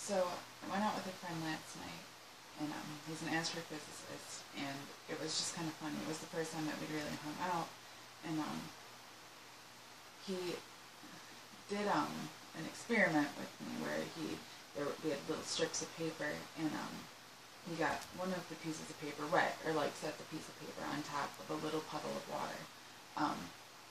So I went out with a friend last night, and he's an astrophysicist, and it was just kind of funny. It was the first time that we'd really hung out, and he did an experiment with me where we had little strips of paper, and he got one of the pieces of paper wet, or like set the piece of paper on top of a little puddle of water,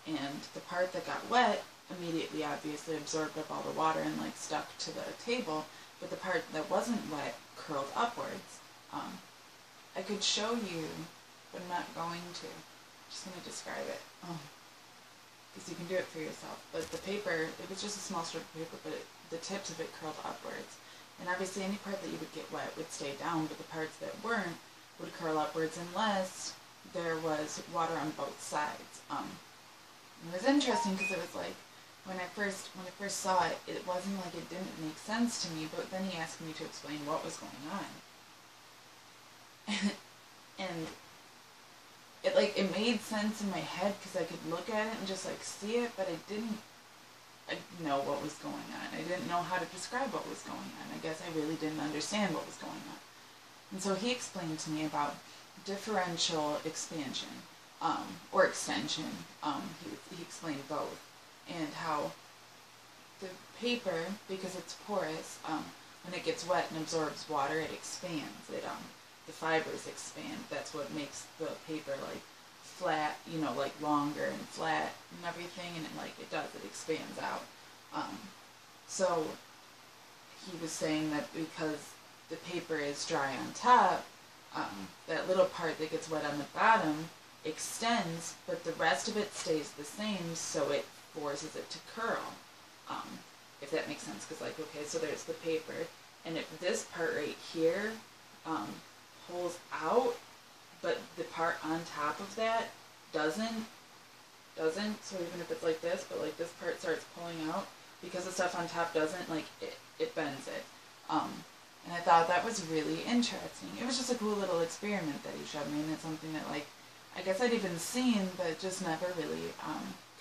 and the part that got wet immediately obviously absorbed up all the water and like stuck to the table, but the part that wasn't wet curled upwards. I could show you, but I'm not going to. I'm just going to describe it, because you can do it for yourself. But the paper, it was just a small strip of paper, but the tips of it curled upwards. And obviously any part that you would get wet would stay down, but the parts that weren't would curl upwards unless there was water on both sides. It was interesting because it was like, when I first saw it, it wasn't like it didn't make sense to me, but then he asked me to explain what was going on. And it made sense in my head because I could look at it and just like see it, but I didn't know what was going on. I didn't know how to describe what was going on. I guess I really didn't understand what was going on. And so he explained to me about differential expansion, or extension. He explained both, and how the paper, because it's porous, when it gets wet and absorbs water, it expands. The fibers expand. That's what makes the paper like flat, like longer and flat and everything, and it expands out. So he was saying that because the paper is dry on top, that little part that gets wet on the bottom extends, but the rest of it stays the same, so it forces it to curl. If that makes sense, because okay, so there's the paper, and if this part right here pulls out, but the part on top of that doesn't, so even if it's like this, but like this part starts pulling out, because the stuff on top doesn't, it bends it. And I thought that was really interesting. It was just a cool little experiment that he showed me, and it's something that I guess I'd even seen, but just never really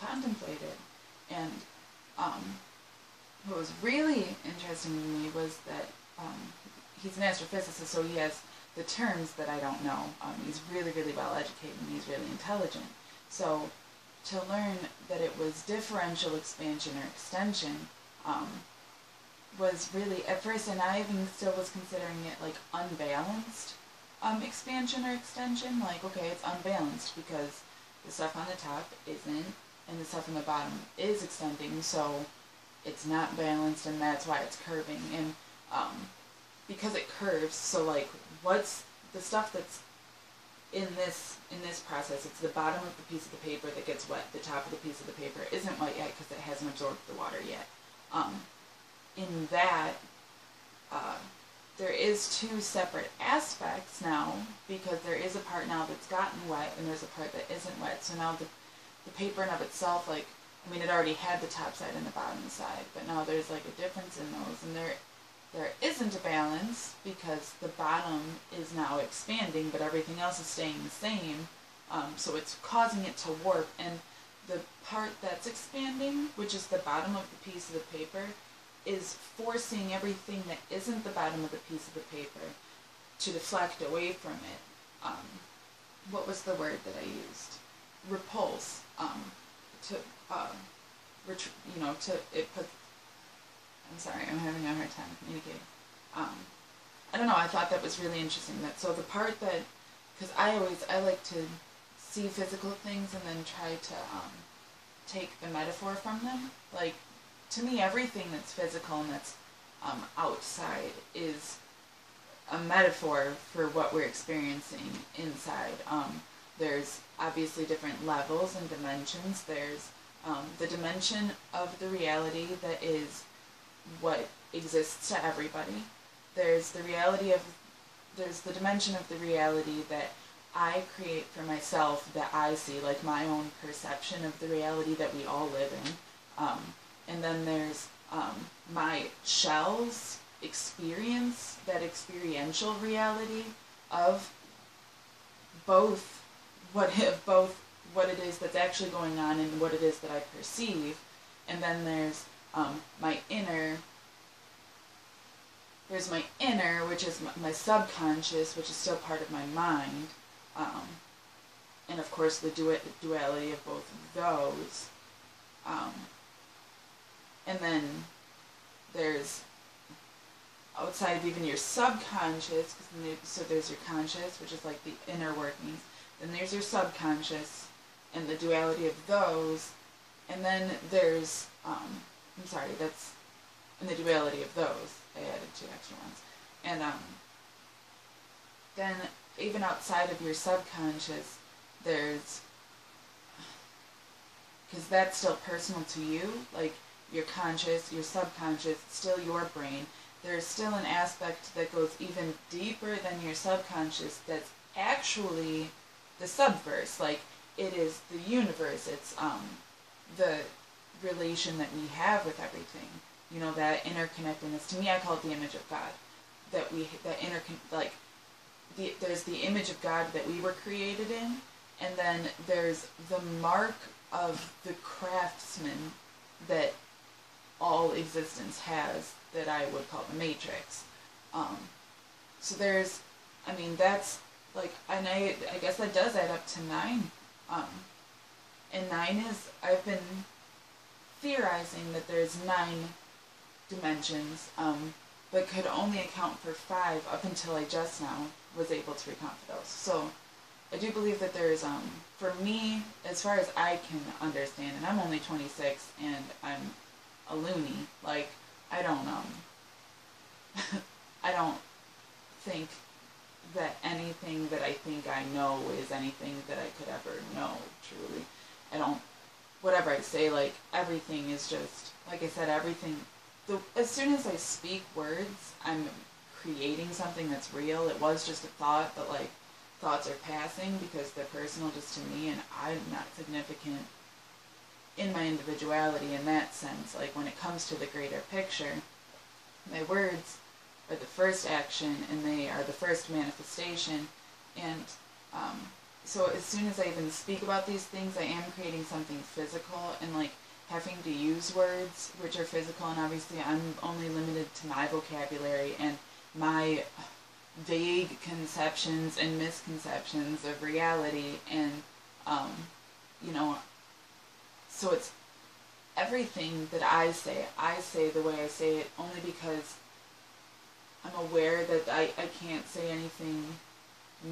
contemplated. And what was really interesting to me was that he's an astrophysicist, so he has the terms that I don't know. He's really, really well educated, and he's really intelligent. So to learn that it was differential expansion or extension was really, at first, and I even still was considering it like unbalanced expansion or extension. Okay, it's unbalanced because the stuff on the top isn't, and the stuff on the bottom is extending, so it's not balanced, and that's why it's curving. And because it curves, so what's the stuff that's in this process? It's the bottom of the piece of the paper that gets wet. The top of the piece of the paper isn't wet yet because it hasn't absorbed the water yet. In that, there is two separate aspects now, because there is a part now that's gotten wet and there's a part that isn't wet. So now the paper in of itself, it already had the top side and the bottom side, but now there's a difference in those, and there isn't a balance because the bottom is now expanding, but everything else is staying the same. So it's causing it to warp, and the part that's expanding, which is the bottom of the piece of the paper, is forcing everything that isn't the bottom of the piece of the paper to deflect away from it. What was the word that I used? Repulse. I'm sorry, I'm having a hard time communicating. I don't know, I thought that was really interesting. So the part that, because I like to see physical things and then try to take the metaphor from them. To me, everything that's physical and that's outside is a metaphor for what we're experiencing inside. There's obviously different levels and dimensions. There's the dimension of the reality that is what exists to everybody. There's the dimension of the reality that I create for myself, that I see, my own perception of the reality that we all live in. And then there's my shell's experience, that experiential reality of both what it is that's actually going on and what it is that I perceive. And then there's my inner there's my inner, which is my subconscious, which is still part of my mind, and of course the duality of both of those. And then there's outside of even your subconscious, so there's your conscious, which is like the inner workings. Then there's your subconscious and the duality of those. And then there's, that's in the duality of those. I added 2 extra ones. And then even outside of your subconscious, there's, because that's still personal to you, like your conscious, your subconscious, still your brain. There's still an aspect that goes even deeper than your subconscious that's actually the subverse. Like, it is the universe. It's the relation that we have with everything. You know, that interconnectedness. To me, I call it the image of God. There's the image of God that we were created in, and then there's the mark of the craftsman that all existence has, that I would call the matrix. So there's, that's like, and I guess that does add up to 9. And 9 is, I've been theorizing that there's 9 dimensions, but could only account for 5 up until I just now was able to account for those. So I do believe that there's, for me, as far as I can understand, and I'm only 26 and I'm a loony, like, I don't think that anything that I think I know is anything that I could ever know, truly. Whatever I say, like, everything is just, like I said, everything, as soon as I speak words, I'm creating something that's real. It was just a thought, but, like, thoughts are passing because they're personal just to me, and I'm not significant in my individuality in that sense. Like, when it comes to the greater picture, my words are the first action, and they are the first manifestation, and so as soon as I even speak about these things, I am creating something physical, and, like, having to use words which are physical, and obviously I'm only limited to my vocabulary and my vague conceptions and misconceptions of reality, and so it's everything that I say the way I say it only because I'm aware that I can't say anything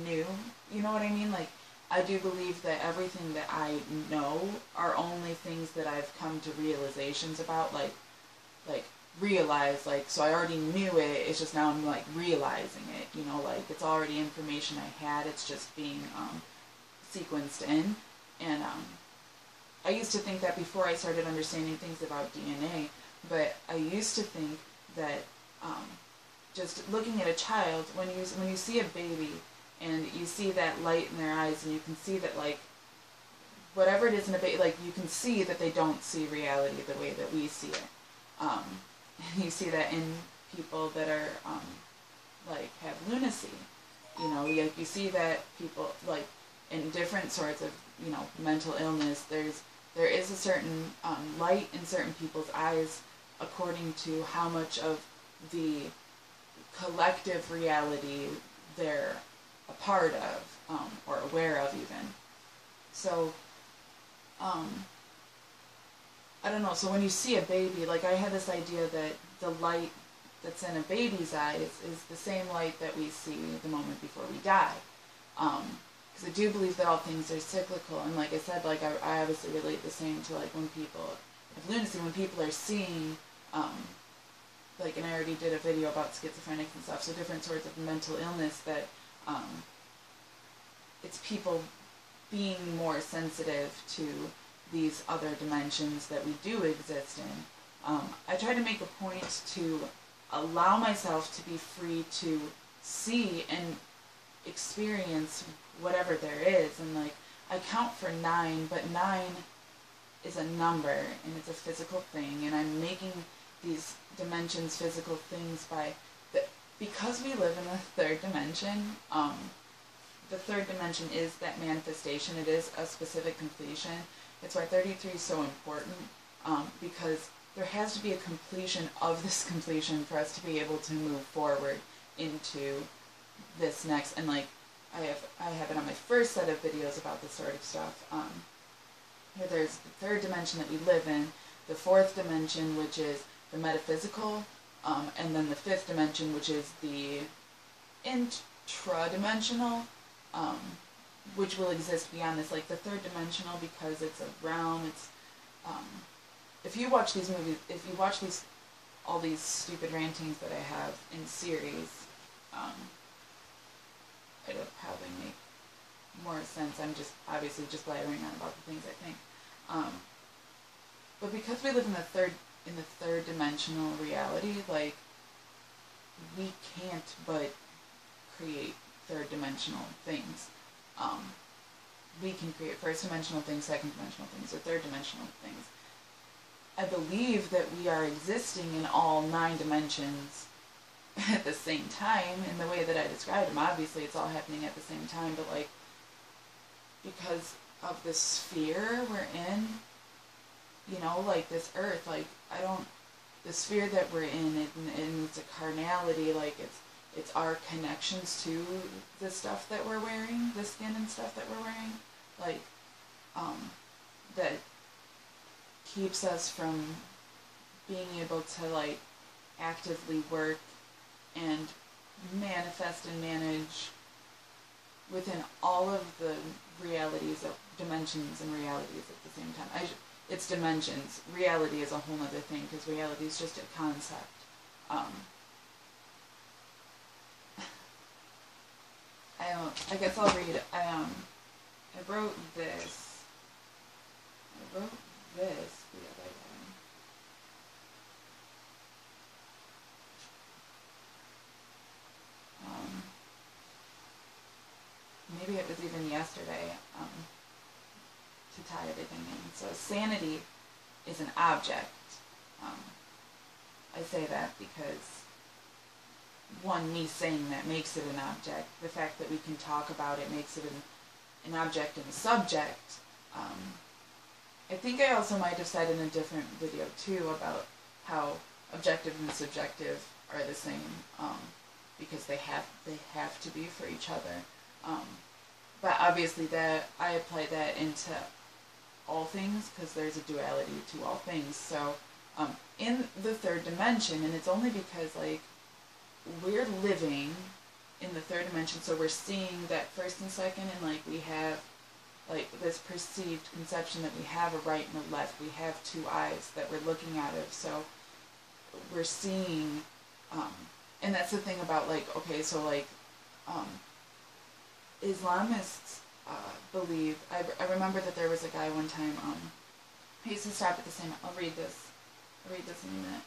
new, you know what I mean? Like, I do believe that everything that I know are only things that I've come to realizations about, like realize, like, so I already knew it, it's just now I'm, like, realizing it, you know, like, it's already information I had, it's just being sequenced in, and I used to think that before I started understanding things about DNA, but I used to think that just looking at a child, when you see a baby and you see that light in their eyes, and you can see that, like, whatever it is in a baby, like, you can see that they don't see reality the way that we see it. And you see that in people that are, like, have lunacy. You know, you see that people, like, in different sorts of, you know, mental illness, there is a certain light in certain people's eyes according to how much of the collective reality they're a part of, or aware of even. So, I don't know, so when you see a baby, like, I had this idea that the light that's in a baby's eyes is the same light that we see the moment before we die. Because I do believe that all things are cyclical, and like I said, like, I obviously relate the same to, like, when people have lunacy, when people are seeing, like, and I already did a video about schizophrenics and stuff, so different sorts of mental illness that, it's people being more sensitive to these other dimensions that we do exist in. I try to make a point to allow myself to be free to see and experience whatever there is, and, like, I count for 9, but 9 is a number, and it's a physical thing, and I'm making these dimensions physical things because we live in the third dimension. The third dimension is that manifestation. It is a specific completion. It's why 33 is so important, because there has to be a completion of this completion for us to be able to move forward into this next. And like I have it on my first set of videos about this sort of stuff. Here there's the third dimension that we live in, the fourth dimension, which is the metaphysical, and then the fifth dimension, which is the intra-dimensional, which will exist beyond this. Like the third dimensional, because it's a realm. It's if you watch these movies, if you watch all these stupid rantings that I have in series, it'll probably make more sense. I'm just obviously just blathering on about the things I think. But because we live in the third dimensional reality, like we can't but create third dimensional things. We can create first dimensional things, second dimensional things, or third dimensional things. I believe that we are existing in all 9 dimensions at the same time in the way that I described them. Obviously it's all happening at the same time, but like because of the sphere we're in, you know, like this earth, like the sphere that we're in, and it's a carnality, like it's our connections to the stuff that we're wearing, the skin and stuff that we're wearing, like that keeps us from being able to like actively work and manifest and manage within all of the realities of dimensions and realities at the same time. It's dimensions. Reality is a whole other thing, because reality is just a concept. I guess I'll read. I wrote this. The other day. Maybe it was even yesterday, to tie everything in. So sanity is an object. I say that because, one, me saying that makes it an object. The fact that we can talk about it makes it an object and a subject. I think I also might have said in a different video too about how objective and subjective are the same, because they have to be for each other. But obviously that I apply that into all things, because there's a duality to all things. So in the third dimension, and it's only because like we're living in the third dimension, so we're seeing that first and second, and like we have like this perceived conception that we have a right and a left. We have 2 eyes that we're looking out of, so we're seeing, and that's the thing about like, okay, so like Islamists believe, I remember that there was a guy one time, he used to stop at the same, I'll read this in a minute.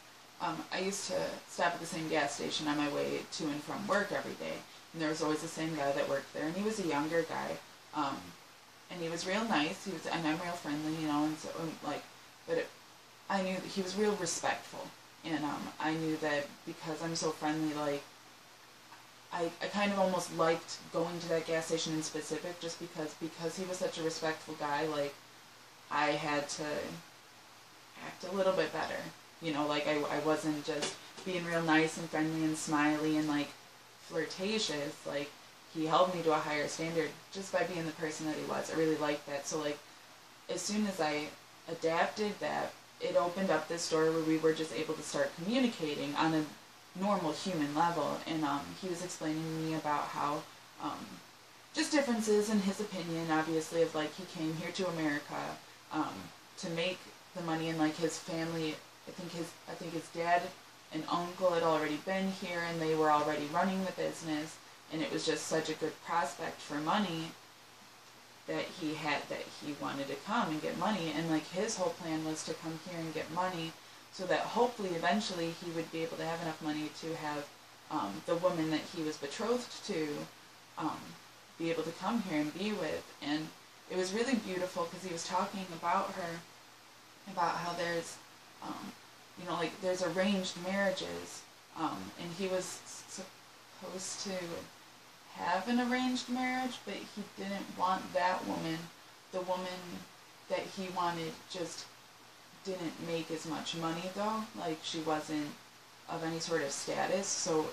I used to stop at the same gas station on my way to and from work every day, and there was always the same guy that worked there, and he was a younger guy, and he was real nice, and I'm real friendly, you know, and so, like, I knew that he was real respectful, and I knew that because I'm so friendly, like, I kind of almost liked going to that gas station in specific, just because he was such a respectful guy, like, I had to act a little bit better, you know, like, I wasn't just being real nice and friendly and smiley and, like, flirtatious, like, he held me to a higher standard just by being the person that he was. I really liked that, so, like, as soon as I adapted that, it opened up this door where we were just able to start communicating on a normal human level, and he was explaining to me about how just differences in his opinion, obviously, of like he came here to America to make the money, and like his family, I think his dad and uncle had already been here, and they were already running the business, and it was just such a good prospect for money that he wanted to come and get money, and like his whole plan was to come here and get money, so that hopefully eventually he would be able to have enough money to have the woman that he was betrothed to be able to come here and be with. And it was really beautiful because he was talking about her, about how there's you know, like there's arranged marriages, and he was supposed to have an arranged marriage, but he didn't want that woman. The woman that he wanted just didn't make as much money though. Like, she wasn't of any sort of status, so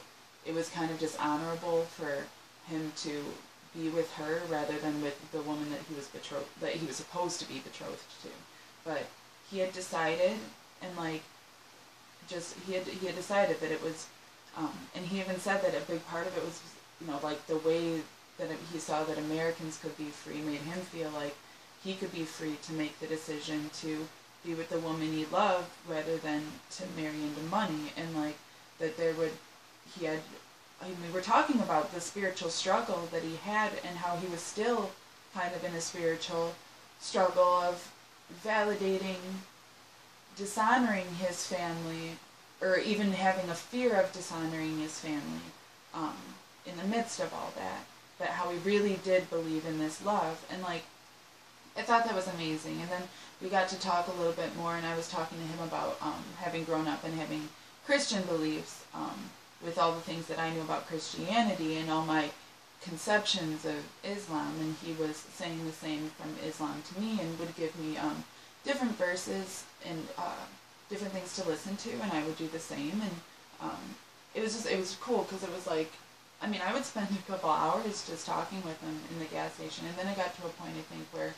it was kind of dishonorable for him to be with her rather than with the woman that he was supposed to be betrothed to. But he had decided, and like, he had decided that it was, and he even said that a big part of it was, like the way that he saw that Americans could be free made him feel like he could be free to make the decision to be with the woman he loved rather than to marry into money, and like that we were talking about the spiritual struggle that he had and how he was still kind of in a spiritual struggle of validating, dishonoring his family, or even having a fear of dishonoring his family in the midst of all that. But how he really did believe in this love. And like, I thought that was amazing. And then we got to talk a little bit more, and I was talking to him about having grown up and having Christian beliefs, with all the things that I knew about Christianity and all my conceptions of Islam, and he was saying the same from Islam to me, and would give me different verses and different things to listen to, and I would do the same. And it was cool, because it was like, I mean, I would spend a couple hours just talking with him in the gas station, and then I got to a point, I think, where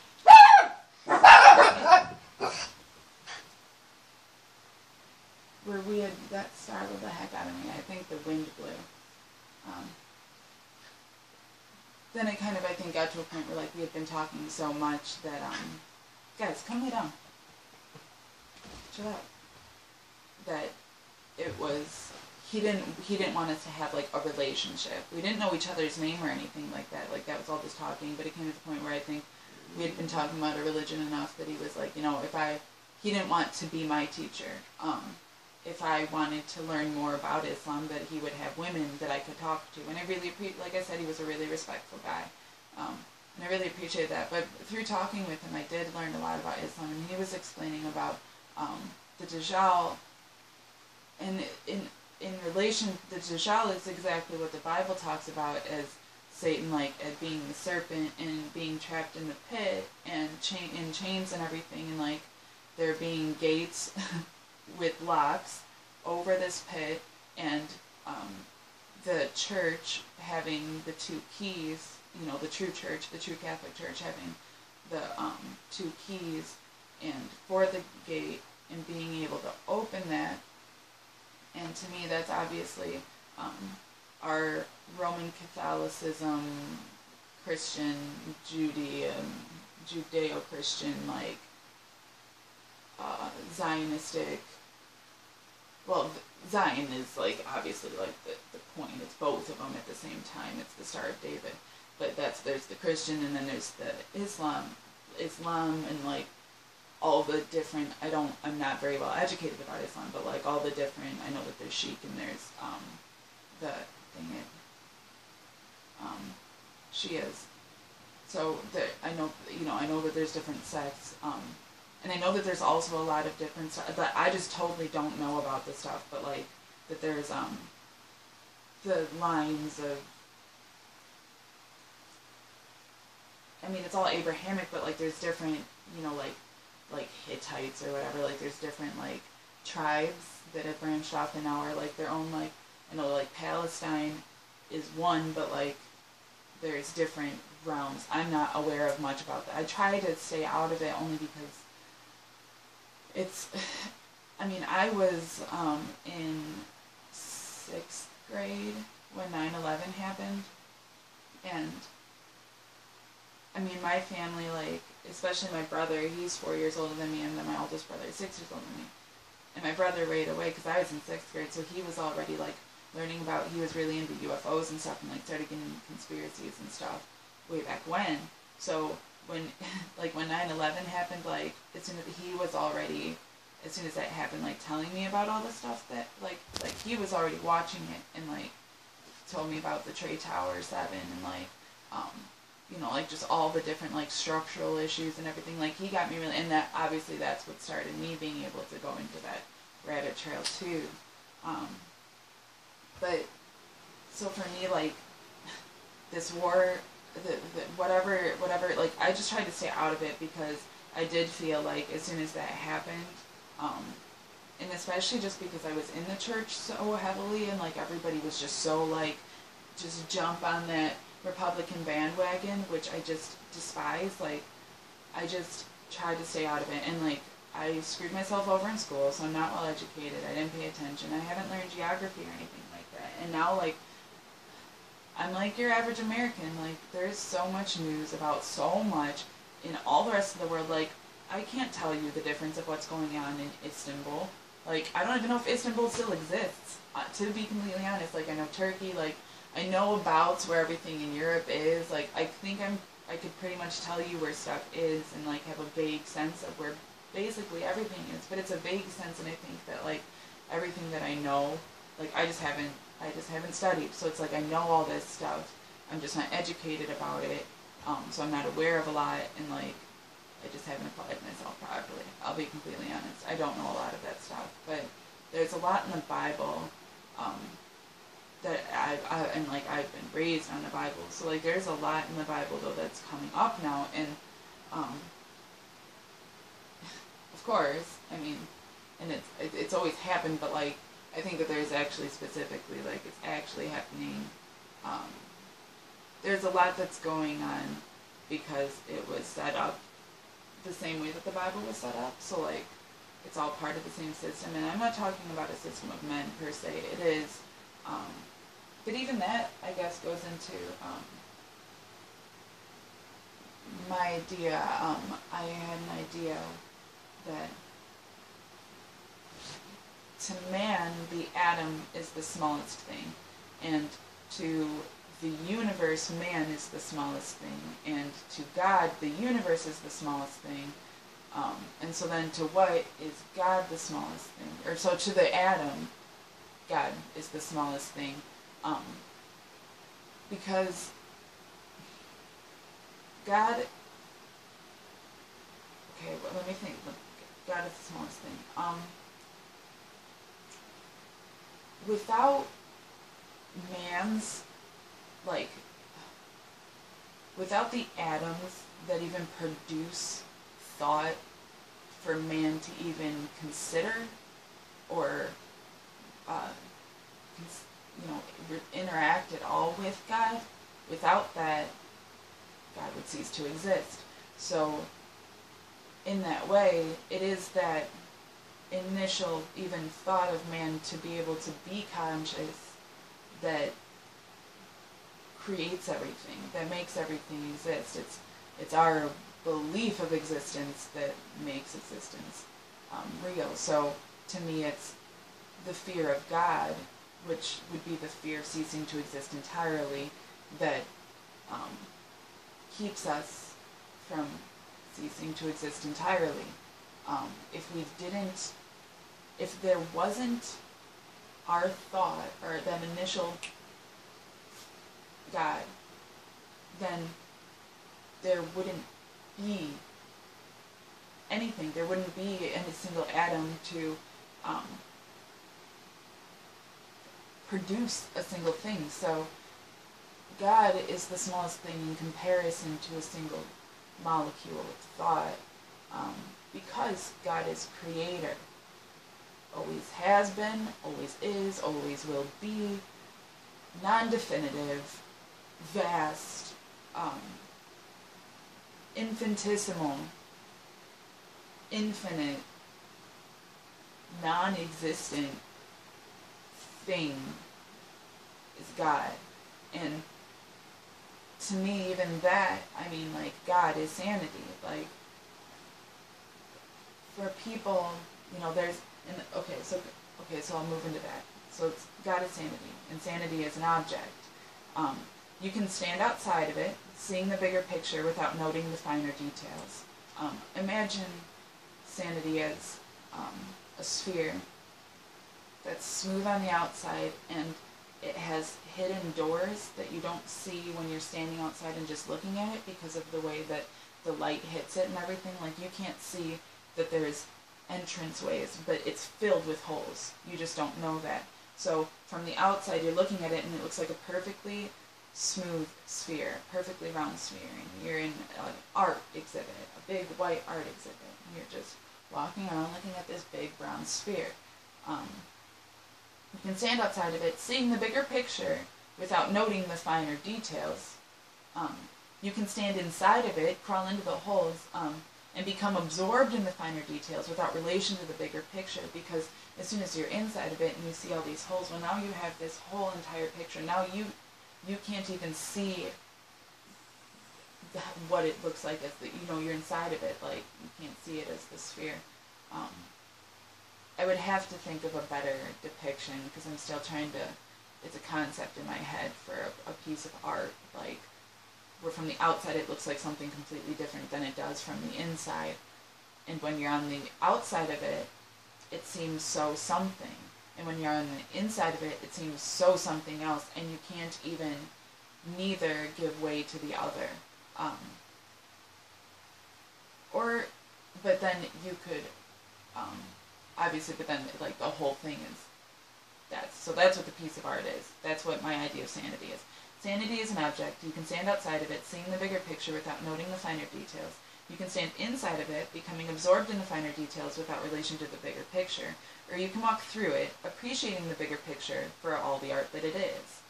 that startled the heck out of me. I think the wind blew. Then it kind of, I think, got to a point where, like, we had been talking so much that, guys, come lay down. Chill out. That it was, he didn't want us to have, like, a relationship. We didn't know each other's name or anything like that. Like, that was all just talking, but it came to the point where I think we had been talking about a religion enough that he was like, he didn't want to be my teacher. If I wanted to learn more about Islam, that he would have women that I could talk to. And I really like I said, he was a really respectful guy. And I really appreciated that. But through talking with him, I did learn a lot about Islam. And he was explaining about the Dajjal. And in relation, the Dajjal is exactly what the Bible talks about as Satan, like, as being the serpent and being trapped in the pit and in chains and everything. And, like, there being gates with locks over this pit, and the church having the two keys, the true church, the true Catholic Church having the two keys and for the gate, and being able to open that. And to me, that's obviously our Roman Catholicism, Christian, Judeo-Christian, like, Zionistic. Well, Zion is, like, obviously, like, the point. It's both of them at the same time. It's the Star of David. But there's the Christian, and then there's the Islam, and, like, all the different, I'm not very well educated about Islam, but, like, all the different, I know that there's Sheikh, and there's, Shias. So, I know that there's different sects, and I know that there's also a lot of different stuff, but I just totally don't know about this stuff, but, like, that there's, the lines of, I mean, it's all Abrahamic, but, like, there's different, like Hittites or whatever, like, there's different, like, tribes that have branched off and now are, like, their own, like, like, Palestine is one, but, like, there's different realms. I'm not aware of much about that. I try to stay out of it only because it's, I mean, I was in 6th grade when 9/11 happened, and I mean, my family, like, especially my brother, he's 4 years older than me, and then my oldest brother is 6 years older than me, and my brother right away, because I was in 6th grade, so he was already, like, learning about, he was really into UFOs and stuff, and, like, started getting into conspiracies and stuff way back when. So when, like, when 9/11 happened, like, as soon as that happened, like, telling me about all the stuff that, like he was already watching it, and, like, told me about the Trade Tower 7, and, like, like, just all the different, like, structural issues and everything. Like, he got me really, and that, obviously, that's what started me being able to go into that rabbit trail, too. But, so for me, like, this war, whatever, like, I just tried to stay out of it, because I did feel like as soon as that happened, Um, and especially just because I was in the church so heavily, and like everybody was just so like, just jump on that Republican bandwagon, which I just despise. Like, I just tried to stay out of it, and like, I screwed myself over in school, so I'm not well educated. I didn't pay attention. I haven't learned geography or anything like that. And now, like, I'm like your average American. Like, there's so much news about so much in all the rest of the world. Like, I can't tell you the difference of what's going on in Istanbul. Like, I don't even know if Istanbul still exists. To be completely honest, like, I know Turkey, like, I know about where everything in Europe is. Like, I think I could pretty much tell you where stuff is and, like, have a vague sense of where basically everything is. But it's a vague sense, and I think that, like, everything that I know, like, I just haven't studied. So it's like I know all this stuff. I'm just not educated about it. So I'm not aware of a lot, and, like, I just haven't applied myself properly. I'll be completely honest. I don't know a lot of that stuff. But there's a lot in the Bible that and like I've been raised on the Bible, so like there's a lot in the Bible though that's coming up now, and of course, I mean, and it's always happened, but like I think that there's actually specifically like it's actually happening. There's a lot that's going on because it was set up the same way that the Bible was set up, so like it's all part of the same system, and I'm not talking about a system of men per se. It is. But even that, I guess, goes into my idea. I had an idea that to man, the atom is the smallest thing, and to the universe, man is the smallest thing, and to God, the universe is the smallest thing. And so then to what is God the smallest thing? Or so to the atom, God is the smallest thing. Because God, okay, well, let me think. God is the smallest thing. Without man's, like, without the atoms that even produce thought for man to even consider or interact at all with God, without that, God would cease to exist. So in that way, it is that initial even thought of man to be able to be conscious that creates everything, that makes everything exist. It's our belief of existence that makes existence real. So to me, it's the fear of God, which would be the fear of ceasing to exist entirely, that keeps us from ceasing to exist entirely. If there wasn't our thought, or that initial God, then there wouldn't be anything. There wouldn't be any single atom to produce a single thing. So God is the smallest thing in comparison to a single molecule of thought, because God is creator. Always has been, always is, always will be, non-definitive, vast, infinitesimal, infinite, non-existent thing is God. And to me, even that, I mean, like, God is sanity. Like, for people, there's, so I'll move into that. So God is sanity, and sanity is an object. You can stand outside of it, seeing the bigger picture without noting the finer details. Imagine sanity as a sphere that's smooth on the outside, and it has hidden doors that you don't see when you're standing outside and just looking at it because of the way that the light hits it and everything. Like, you can't see that there's entranceways, but it's filled with holes. You just don't know that. So from the outside, you're looking at it, and it looks like a perfectly smooth sphere, perfectly round sphere, and you're in an art exhibit, a big white art exhibit, and you're just walking around looking at this big brown sphere. You can stand outside of it, seeing the bigger picture without noting the finer details. You can stand inside of it, crawl into the holes, and become absorbed in the finer details without relation to the bigger picture, because as soon as you're inside of it and you see all these holes, well, now you have this whole entire picture. Now you can't even see what it looks like as you're inside of it. Like, you can't see it as the sphere. I would have to think of a better depiction, because I'm still trying to, it's a concept in my head for a piece of art, like, where from the outside it looks like something completely different than it does from the inside. And when you're on the outside of it, it seems so something. And when you're on the inside of it, it seems so something else, and you can't even neither give way to the other. But then you could, obviously, but then, like, the whole thing is, so that's what the piece of art is. That's what my idea of sanity is. Sanity is an object. You can stand outside of it, seeing the bigger picture without noting the finer details. You can stand inside of it, becoming absorbed in the finer details without relation to the bigger picture. Or you can walk through it, appreciating the bigger picture for all the art that it is.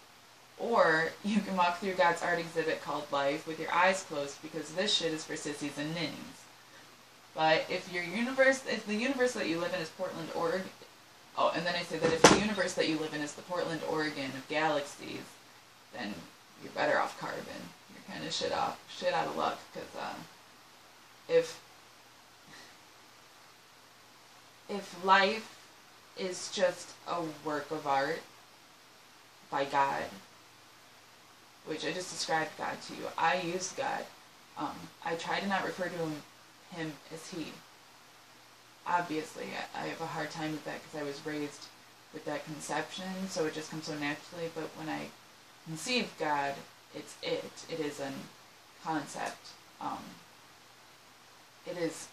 Or you can walk through God's art exhibit called life with your eyes closed, because this shit is for sissies and ninnies. But if the universe that you live in is Portland, Oregon, and then I say that if the universe that you live in is the Portland, Oregon of galaxies, then you're better off carbon. You're kind of shit out of luck, because if life is just a work of art by God, which I just described God to you, I use God. I try to not refer to him as he. Obviously, I have a hard time with that because I was raised with that conception, so it just comes so naturally. But when I conceive God, it is a concept. It is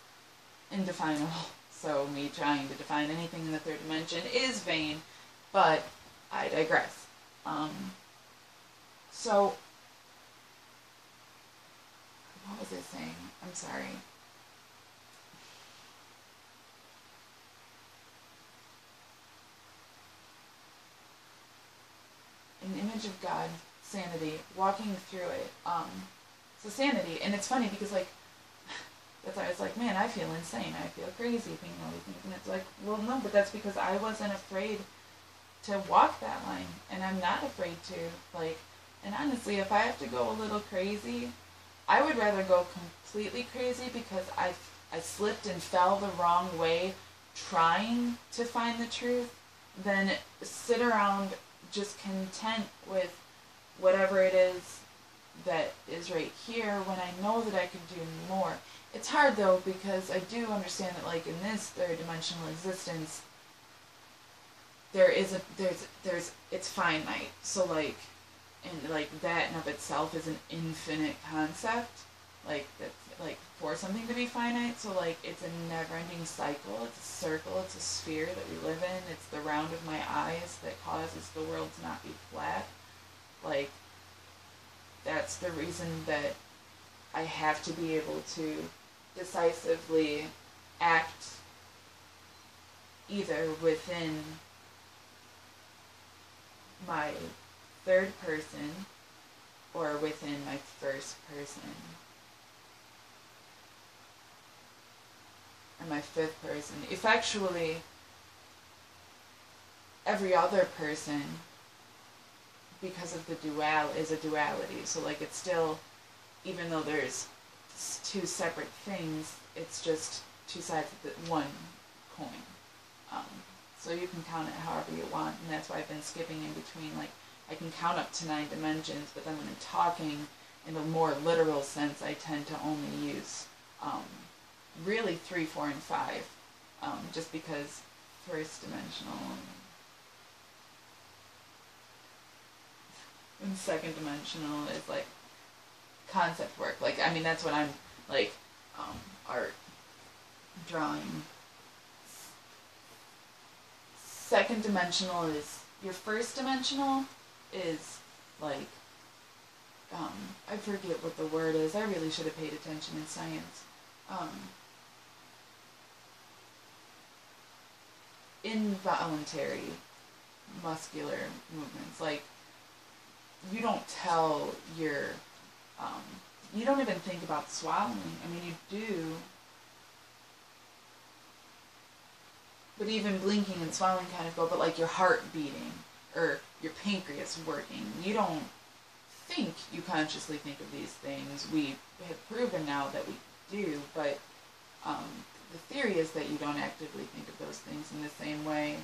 indefinable. So me trying to define anything in the third dimension is vain, but I digress. So, what was I saying? I'm sorry. An image of God, sanity, walking through it. So sanity, and it's funny because, like, that's why I was like, man, I feel insane. I feel crazy being all these things. And it's like, well, no, but that's because I wasn't afraid to walk that line, and I'm not afraid to, like, and honestly, if I have to go a little crazy, I would rather go completely crazy because I slipped and fell the wrong way trying to find the truth than sit around just content with whatever it is that is right here when I know that I could do more. It's hard though, because I do understand that, like, in this third dimensional existence, it's finite. So, like, and like that in of itself is an infinite concept. Like, that's, like, for something to be finite, so, like, it's a never-ending cycle. It's a circle. It's a sphere that we live in. It's the round of my eyes that causes the world to not be flat. Like, that's the reason that I have to be able to decisively act either within my third person or within my first person or my fifth person. Effectually, every other person, because of the is a duality. So, like, it's still, even though there's two separate things, it's just two sides of the one coin. So you can count it however you want, and that's why I've been skipping in between. Like, I can count up to 9 dimensions, but then when I'm talking in a more literal sense, I tend to only use really 3, 4, and 5, just because first dimensional and second dimensional is, like, concept work. Like, I mean, that's what I'm, like, art, drawing. Second dimensional is, your first dimensional is, like, I forget what the word is. I really should have paid attention in science. involuntary muscular movements. Like, you don't tell your, you don't even think about swallowing. I mean, you do, but even blinking and swallowing kind of go, but like your heart beating or your pancreas working, you don't think you consciously think of these things. We have proven now that we do, but the theory is that you don't actively think of those things in the same way.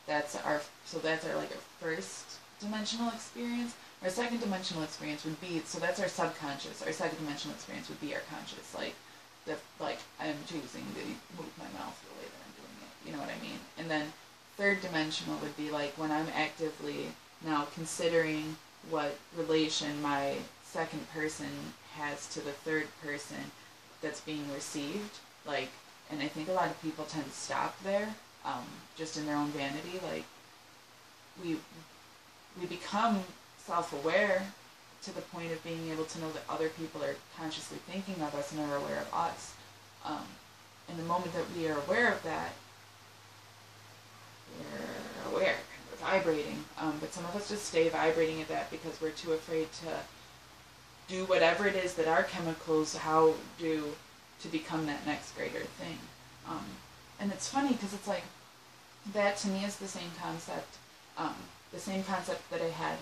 That's our like our first dimensional experience. Our second dimensional experience would be, so that's our subconscious. Our second dimensional experience would be our conscious, like I'm choosing to move my mouth the way that I'm doing it. You know what I mean? And then third dimensional would be like when I'm actively now considering what relation my second person has to the third person that's being received. Like, and I think a lot of people tend to stop there, just in their own vanity. Like, we become self-aware to the point of being able to know that other people are consciously thinking of us and are aware of us. And the moment that we are aware of that, we're aware, we're vibrating. But some of us just stay vibrating at that because we're too afraid to do whatever it is that our chemicals do to become that next greater thing. And it's funny because it's like, that to me is the same concept that I had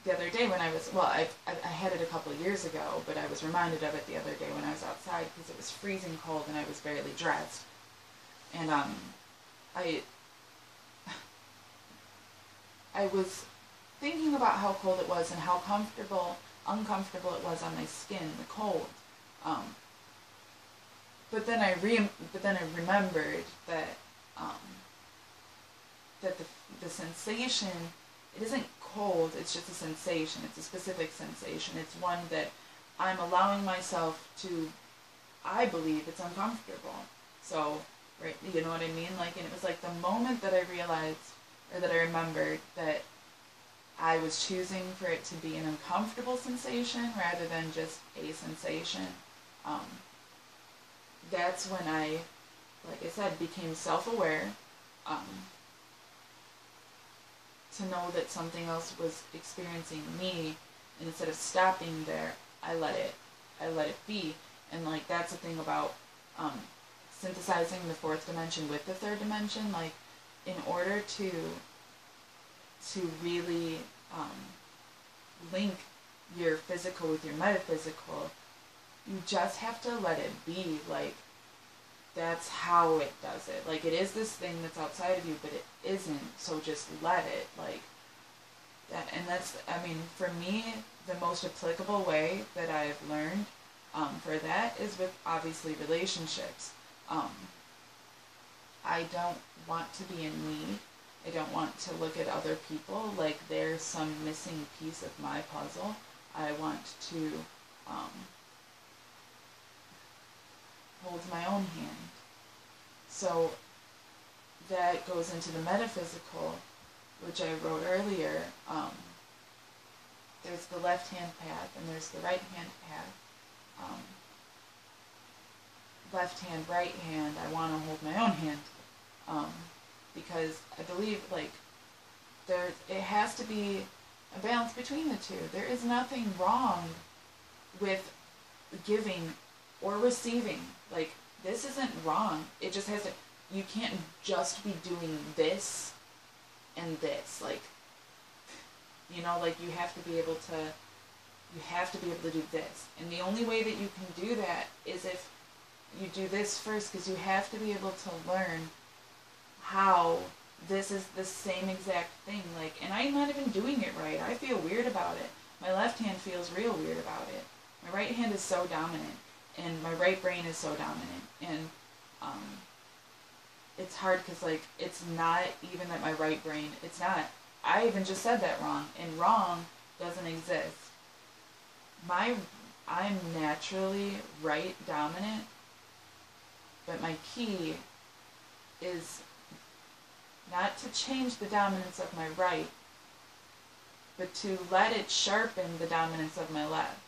the other day when I was, well, I had it a couple of years ago, but I was reminded of it the other day when I was outside because it was freezing cold and I was barely dressed. And I was thinking about how cold it was and how uncomfortable it was on my skin, the cold. But then I remembered that that the sensation, it isn't cold, it's just a sensation. It's a specific sensation. It's one that I'm allowing myself to, I believe it's uncomfortable. So, right, you know what I mean? Like, and it was like the moment that I realized, or that I remembered that I was choosing for it to be an uncomfortable sensation rather than just a sensation. That's when I, like I said, became self-aware, to know that something else was experiencing me, and instead of stopping there, I let it be. And like, that's the thing about synthesizing the fourth dimension with the third dimension. Like, in order to really link your physical with your metaphysical, you just have to let it be. Like, that's how it does it. Like, it is this thing that's outside of you, but it isn't, so just let it. Like, that, and that's, I mean, for me, the most applicable way that I've learned for that is with, obviously, relationships. I don't want to be in need. I don't want to look at other people like they're some missing piece of my puzzle. I want to hold my own hand. So that goes into the metaphysical, which I wrote earlier. There's the left-hand path and there's the right-hand path. Left hand, right hand, I want to hold my own hand. Because I believe, like, it has to be a balance between the two. There is nothing wrong with giving or receiving. Like, this isn't wrong. It just has to, you can't just be doing this and this. Like, you know, like, you have to be able to do this. And the only way that you can do that is if you do this first, because you have to be able to learn how this is the same exact thing. Like, and I'm not even doing it right. I feel weird about it. My left hand feels real weird about it. My right hand is so dominant, and my right brain is so dominant, and it's hard because, like, it's not even that my right brain, it's not, I even just said that wrong, and wrong doesn't exist. I'm naturally right dominant, but my key is not to change the dominance of my right, but to let it sharpen the dominance of my left.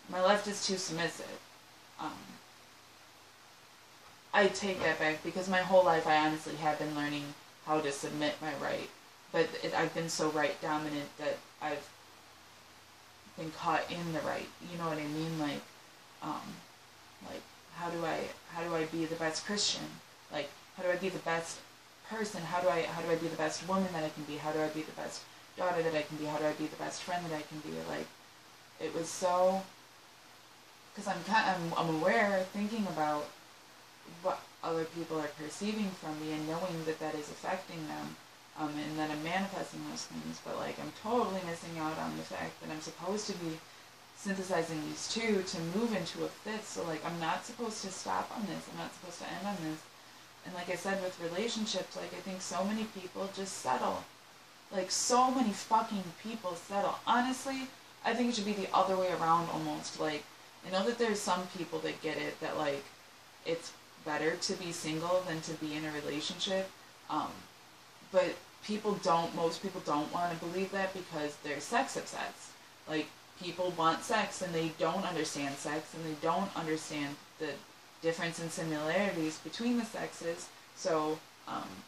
My left is too submissive. I take that back because my whole life I honestly have been learning how to submit my right. But I've been so right dominant that I've been caught in the right. You know what I mean? Like how do I be the best Christian? Like, how do I be the best person? How do I be the best woman that I can be? How do I be the best daughter that I can be? How do I be the best friend that I can be? Like, it was so, because I'm aware, thinking about what other people are perceiving from me and knowing that that is affecting them, and then I'm manifesting those things, but like I'm totally missing out on the fact that I'm supposed to be synthesizing these two to move into a fifth. So like I'm not supposed to stop on this. I'm not supposed to end on this. And like I said, with relationships, like I think so many people just settle. Like so many fucking people settle. Honestly, I think it should be the other way around almost. Like, I know that there's some people that get it, that like it's better to be single than to be in a relationship. But most people don't want to believe that because they're sex obsessed. Like, people want sex and they don't understand sex and they don't understand the difference and similarities between the sexes. So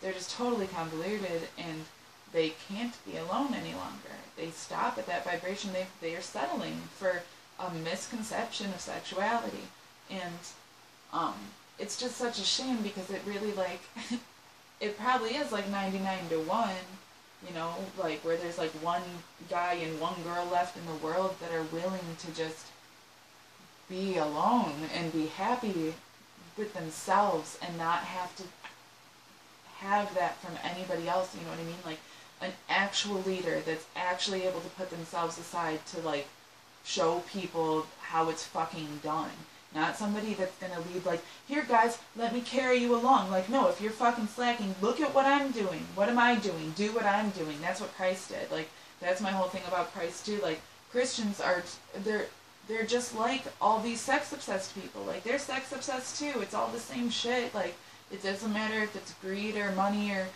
they're just totally convoluted and they can't be alone any longer. They stop at that vibration. They are settling for a misconception of sexuality. And it's just such a shame because it really, like, it probably is like 99 to 1, you know, like where there's like one guy and one girl left in the world that are willing to just be alone and be happy with themselves and not have to have that from anybody else, you know what I mean? Like an actual leader that's actually able to put themselves aside to like show people how it's fucking done. Not somebody that's gonna lead like, here guys, let me carry you along. Like, no, if you're fucking slacking, look at what I'm doing. What am I doing? Do what I'm doing. That's what Christ did. Like, that's my whole thing about Christ too. Like, Christians are, they're just like all these sex obsessed people. Like, they're sex obsessed too. It's all the same shit. Like, it doesn't matter if it's greed or money or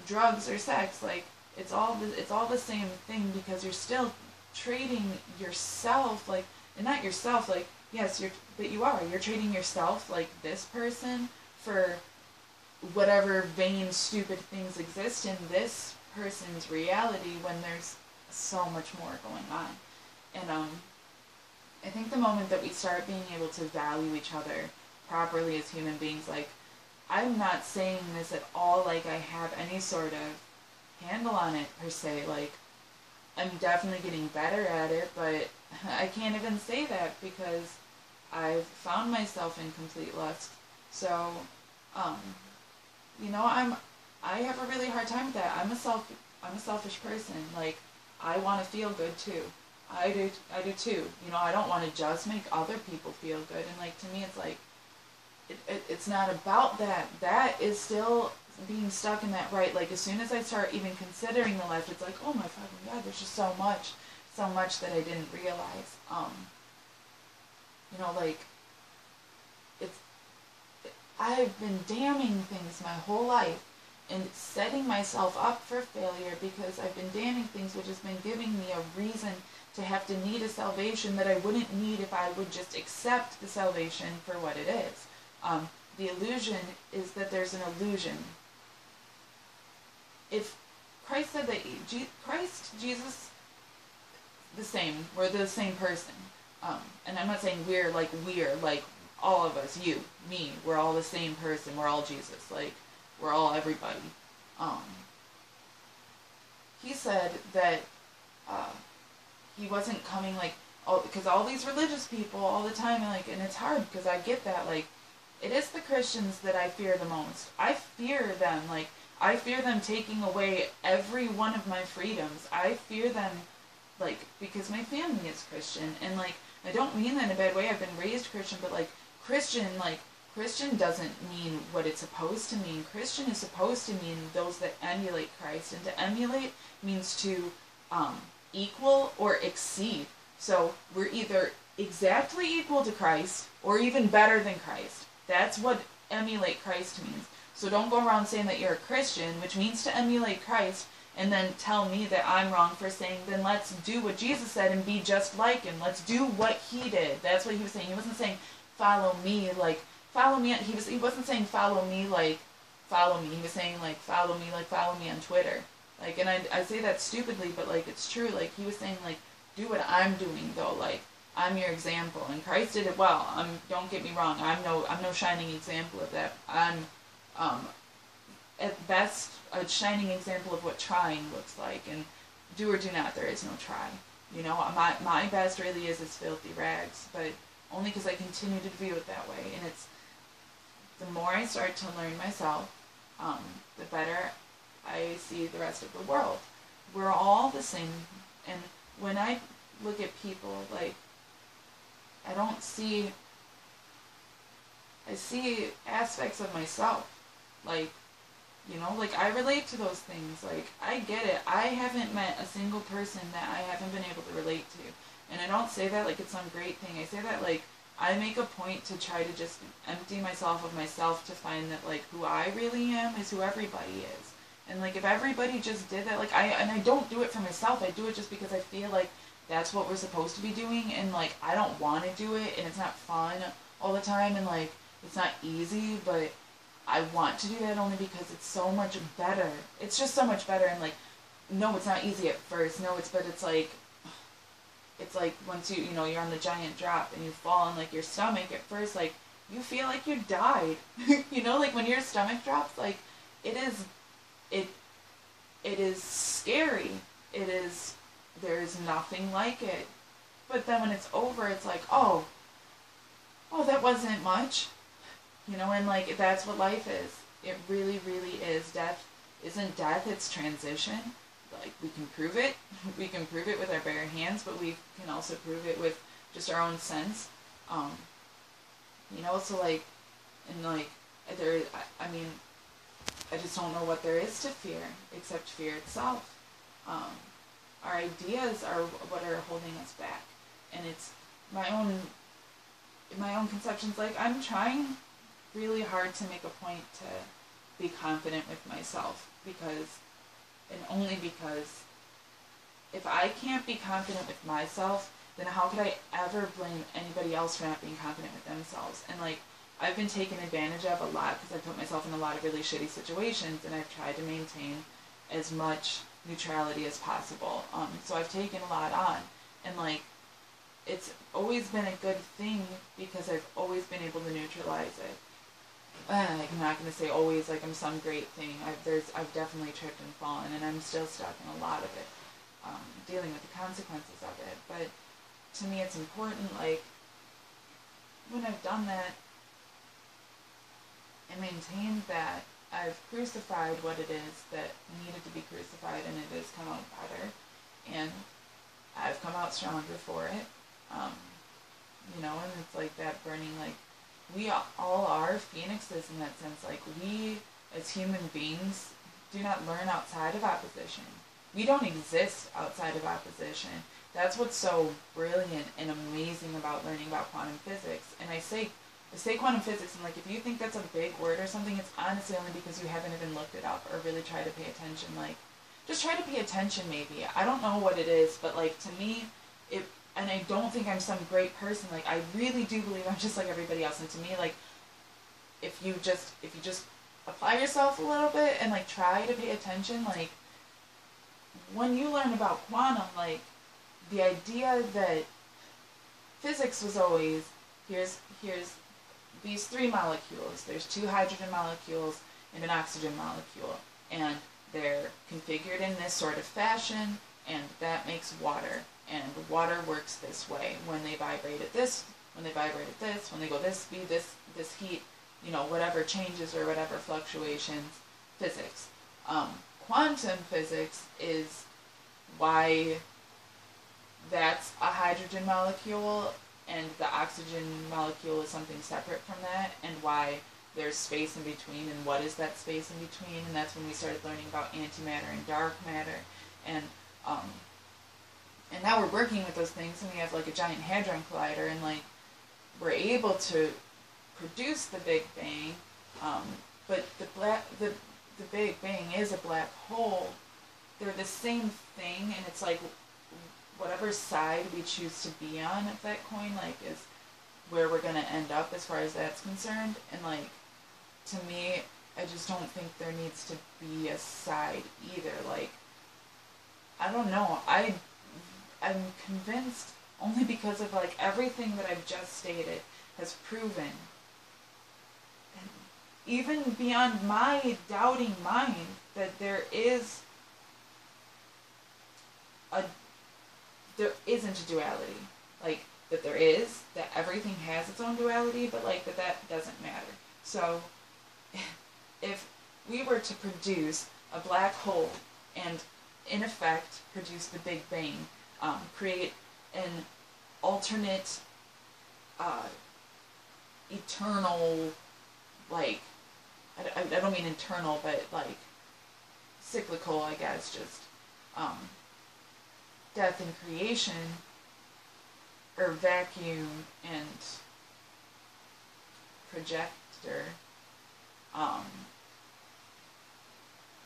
drugs or sex. Like, it's all the same thing because you're still trading yourself, like, and not yourself, like, yes, you're trading yourself, like this person, for whatever vain, stupid things exist in this person's reality when there's so much more going on. And I think the moment that we start being able to value each other properly as human beings, like, I'm not saying this at all like I have any sort of handle on it per se, like, I'm definitely getting better at it, but I can't even say that because I've found myself in complete lust. So, you know, I have a really hard time with that. I'm a selfish person. Like, I want to feel good too. I do too. You know, I don't want to just make other people feel good. And like, to me, it's like, it's not about that. That is still being stuck in that right. Like, as soon as I start even considering the left, it's like, oh my fucking God, there's just so much that I didn't realize. You know, like, I've been damning things my whole life and setting myself up for failure because I've been damning things, which has been giving me a reason to have to need a salvation that I wouldn't need if I would just accept the salvation for what it is. The illusion is that there's an illusion. If Christ said that Christ, Jesus, the same, we're the same person. And I'm not saying we're like all of us, you, me, we're all the same person, we're all Jesus, like, we're all everybody. He said that he wasn't coming, like, because all these religious people all the time, like, and it's hard because I get that, like, it is the Christians that I fear the most. I fear them, like, I fear them taking away every one of my freedoms. I fear them, like, because my family is Christian, and, like, I don't mean that in a bad way. I've been raised Christian, but, like, Christian doesn't mean what it's supposed to mean. Christian is supposed to mean those that emulate Christ, and to emulate means to equal or exceed. So we're either exactly equal to Christ or even better than Christ. That's what emulate Christ means. So don't go around saying that you're a Christian, which means to emulate Christ, and then tell me that I'm wrong for saying, then let's do what Jesus said and be just like him. Let's do what he did. That's what he was saying. He wasn't saying, follow me, like, follow me. He wasn't saying follow me, like, follow me. He was saying, like, follow me on Twitter. Like, and I say that stupidly, but, like, it's true. Like, he was saying, like, do what I'm doing, though. Like, I'm your example. And Christ did it well. Don't get me wrong. I'm no shining example of that. I'm, at best, a shining example of what trying looks like. And do or do not, there is no try. You know, my best really is filthy rags, but only because I continue to view it that way. And it's, the more I start to learn myself, the better I see the rest of the world. We're all the same. And when I look at people, like, I see aspects of myself. Like, you know, like, I relate to those things. Like, I get it. I haven't met a single person that I haven't been able to relate to. And I don't say that like it's some great thing. I say that, like, I make a point to try to just empty myself of myself to find that, like, who I really am is who everybody is. And, like, if everybody just did that, like, I don't do it for myself. I do it just because I feel like that's what we're supposed to be doing. And, like, I don't want to do it, and it's not fun all the time, and, like, it's not easy, but I want to do that only because it's so much better. It's just so much better, and, like, no, it's not easy at first. No, it's like once you know, you're on the giant drop and you fall on, like, your stomach at first, like, you feel like you died. You know, like, when your stomach drops, like, it is scary. There's nothing like it. But then when it's over, it's like, oh, that wasn't much. You know, and, like, that's what life is. It really, really is. Death isn't death, it's transition. Like, we can prove it. We can prove it with our bare hands, but we can also prove it with just our own sense. You know, so, like, and, like, I mean, I just don't know what there is to fear, except fear itself. Our ideas are what are holding us back. And it's my own conceptions. Like, I'm trying really hard to make a point to be confident with myself, and only because if I can't be confident with myself, then how could I ever blame anybody else for not being confident with themselves? And, like, I've been taken advantage of a lot because I've put myself in a lot of really shitty situations, and I've tried to maintain as much neutrality as possible. So I've taken a lot on, and, like, it's always been a good thing because I've always been able to neutralize it. I'm not going to say always like I'm some great thing. I've definitely tripped and fallen, and I'm still stuck in a lot of it, dealing with the consequences of it. But to me, it's important, like, when I've done that and maintained that, I've crucified what it is that needed to be crucified, and it has come out better, and I've come out stronger for it. You know, and it's like that burning, like, we all are phoenixes in that sense. Like, we, as human beings, do not learn outside of opposition. We don't exist outside of opposition. That's what's so brilliant and amazing about learning about quantum physics. And I say quantum physics, and, like, if you think that's a big word or something, it's honestly only because you haven't even looked it up or really tried to pay attention. Like, just try to pay attention, maybe. I don't know what it is, but, like, to me, and I don't think I'm some great person. Like, I really do believe I'm just like everybody else. And to me, like, if you just apply yourself a little bit and, like, try to pay attention, like, when you learn about quantum, like, the idea that physics was always, here's these three molecules. There's two hydrogen molecules and an oxygen molecule, and they're configured in this sort of fashion, and that makes water. And water works this way. When they vibrate at this, when they vibrate at this, when they go this speed, this heat, you know, whatever changes or whatever fluctuations, physics. Quantum physics is why that's a hydrogen molecule and the oxygen molecule is something separate from that, and why there's space in between, and what is that space in between. And that's when we started learning about antimatter and dark matter, and now we're working with those things, and we have, like, a giant hadron collider, and, like, we're able to produce the Big Bang, but the Big Bang is a black hole. They're the same thing, and it's like whatever side we choose to be on of that coin, like, is where we're going to end up as far as that's concerned. And, like, to me, I just don't think there needs to be a side either. Like, I don't know. I'm convinced only because of like everything that I've just stated has proven, and even beyond my doubting mind, that there isn't a duality. Like, that there is, that everything has its own duality, but like that doesn't matter. So if we were to produce a black hole and in effect produce the Big Bang, create an alternate eternal, like, I don't mean eternal, but like cyclical, I guess, just death and creation, or vacuum and projector,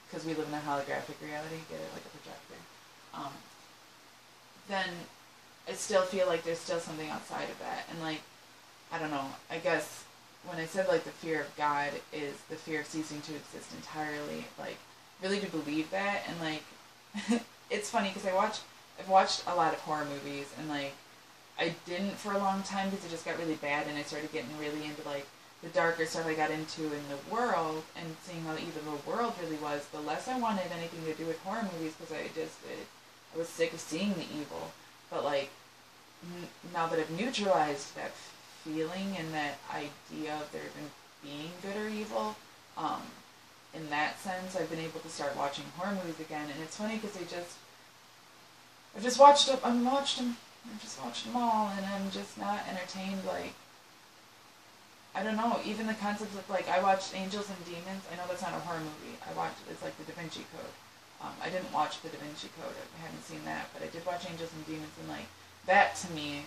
because we live in a holographic reality, get it, like a projector, then I still feel like there's still something outside of that. And like, I don't know, I guess when I said like the fear of God is the fear of ceasing to exist entirely, like, really do believe that. And like, it's funny because I've watched a lot of horror movies, and like, I didn't for a long time because it just got really bad, and I started getting really into like the darker stuff I got into in the world, and seeing how evil the world really was, the less I wanted anything to do with horror movies, because I was sick of seeing the evil. But like, now that I've neutralized that feeling and that idea of there even being good or evil, in that sense, I've been able to start watching horror movies again. And it's funny because I've just watched them all, and I'm just not entertained. Like, I don't know, even the concepts of, like, I watched Angels and Demons. I know that's not a horror movie. It's like the Da Vinci Code. I didn't watch the Da Vinci Code. I haven't seen that, but I did watch Angels and Demons, and like, that to me,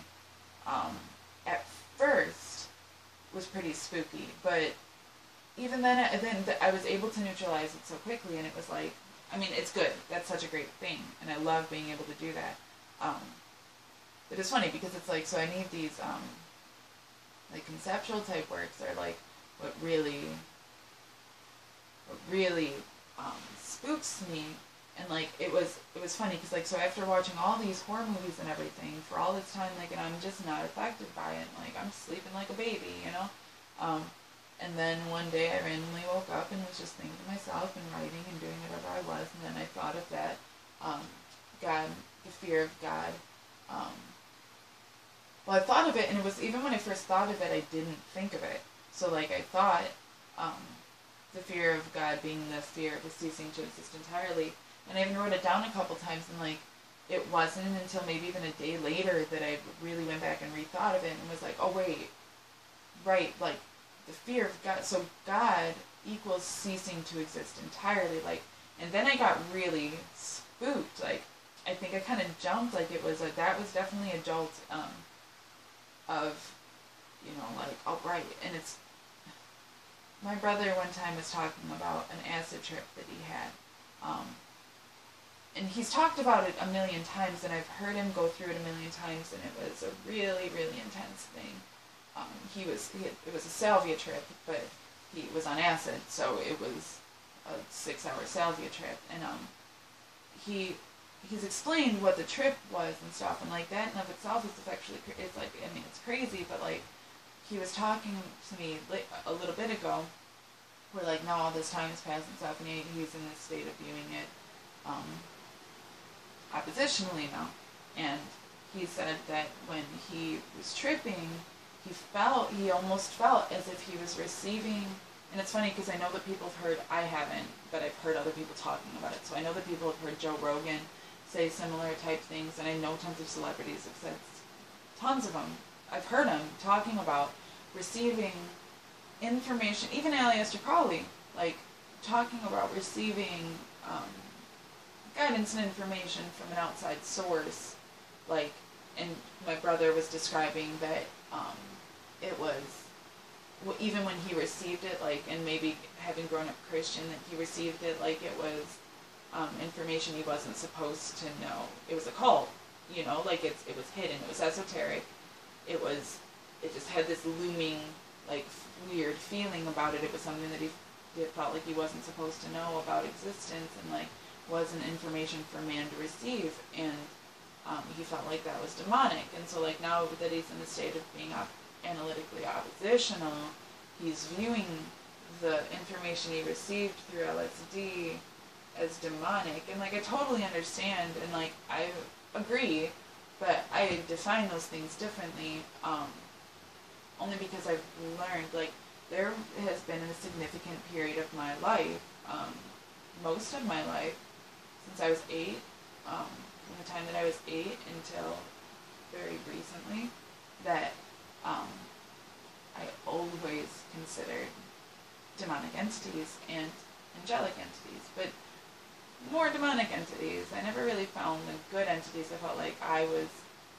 at first, was pretty spooky. But even then I was able to neutralize it so quickly, and it was like, I mean, it's good. That's such a great thing, and I love being able to do that. But it's funny because it's like, so I need these like conceptual type works are like what really spooks me. And like, it was funny because like, so after watching all these horror movies and everything for all this time, like, and I'm just not affected by it, like, I'm sleeping like a baby, you know. And then one day I randomly woke up and was just thinking to myself and writing and doing whatever I was, and then I thought of that, God, the fear of God. Well, I thought of it, and it was, even when I first thought of it, I didn't think of it. So like, I thought, the fear of God being the fear of ceasing to exist entirely, and I even wrote it down a couple times, and like, it wasn't until maybe even a day later that I really went back and rethought of it and was like, oh wait, right, like, the fear of God, so God equals ceasing to exist entirely, like, and then I got really spooked, like, I think I kind of jumped, like, that was definitely a jolt, of, you know, like, oh right, and it's, my brother one time was talking about an acid trip that he had, and he's talked about it a million times, and I've heard him go through it a million times, and it was a really, really intense thing. It was a salvia trip, but he was on acid, so it was a 6-hour salvia trip, and he's explained what the trip was and stuff, and like, that in of itself is actually, it's like, I mean, it's crazy, but like, he was talking to me a little bit ago, where like, now all this time has passed and stuff, and he's in this state of viewing it oppositionally now, and he said that when he was tripping, he almost felt as if he was receiving, and it's funny because I know that people have heard, I haven't, but I've heard other people talking about it, so I know that people have heard Joe Rogan say similar type things, and I know tons of celebrities have said, tons of them, I've heard them talking about receiving information, even Aleister Crowley, like, talking about receiving guidance and information from an outside source, like, and my brother was describing that it was, well, even when he received it, like, and maybe having grown up Christian, that he received it like it was information he wasn't supposed to know. It was a cult, you know, like, it was hidden, it was esoteric, it just had this looming, like, weird feeling about it. It was something that he it felt like he wasn't supposed to know about existence, and like wasn't information for man to receive, and he felt like that was demonic. And so like now that he's in a state of being analytically oppositional, he's viewing the information he received through LSD as demonic. And like I totally understand, and like I agree, but I define those things differently, only because I've learned, like, there has been a significant period of my life, most of my life, since I was 8, from the time that I was 8 until very recently, that I always considered demonic entities and angelic entities, but more demonic entities. I never really found the good entities. I felt like I was,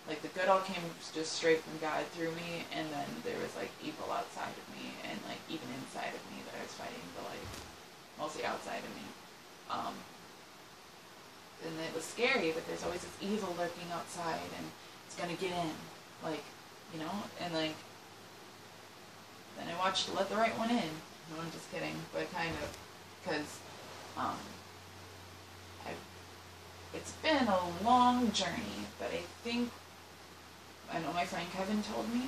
like, the good all came just straight from God through me, and then there was, like, evil outside of me, and, like, even inside of me that I was fighting, but, like, mostly outside of me. And it was scary, but there's always this evil lurking outside, and it's gonna get in, like, you know, and, like, then I watched Let the Right One In. No, I'm just kidding, but kind of, because, it's been a long journey, but I know my friend Kevin told me,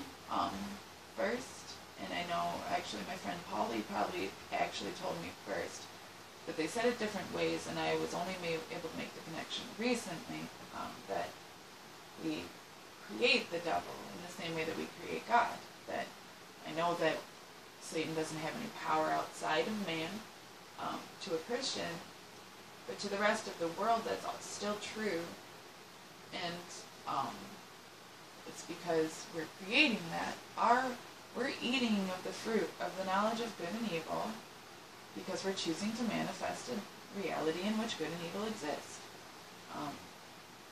first, and I know actually my friend Polly probably actually told me first, but they said it different ways, and I was only able to make the connection recently, that we create the devil in the same way that we create God. That I know that Satan doesn't have any power outside of man, to a Christian, but to the rest of the world that's still true, and it's because we're creating that. We're eating of the fruit of the knowledge of good and evil, because we're choosing to manifest a reality in which good and evil exist.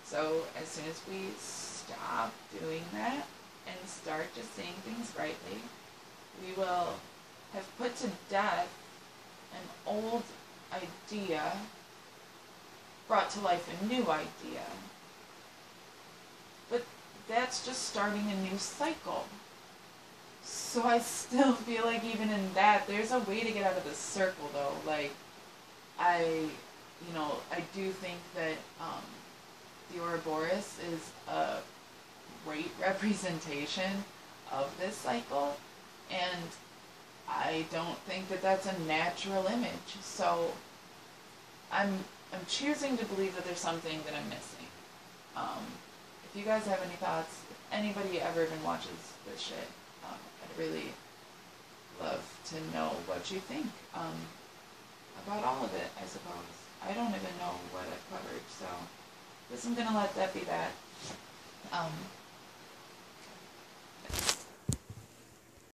So as soon as we stop doing that and start just seeing things rightly, we will have put to death an old idea, brought to life a new idea. But that's just starting a new cycle. So I still feel like even in that, there's a way to get out of the circle, though. Like, I do think that the Ouroboros is a great representation of this cycle, and I don't think that that's a natural image. So I'm choosing to believe that there's something that I'm missing. If you guys have any thoughts, if anybody ever even watches this shit, I'd really love to know what you think about all of it, I suppose. I don't even know what I've covered, so I guess I'm going to let that be that.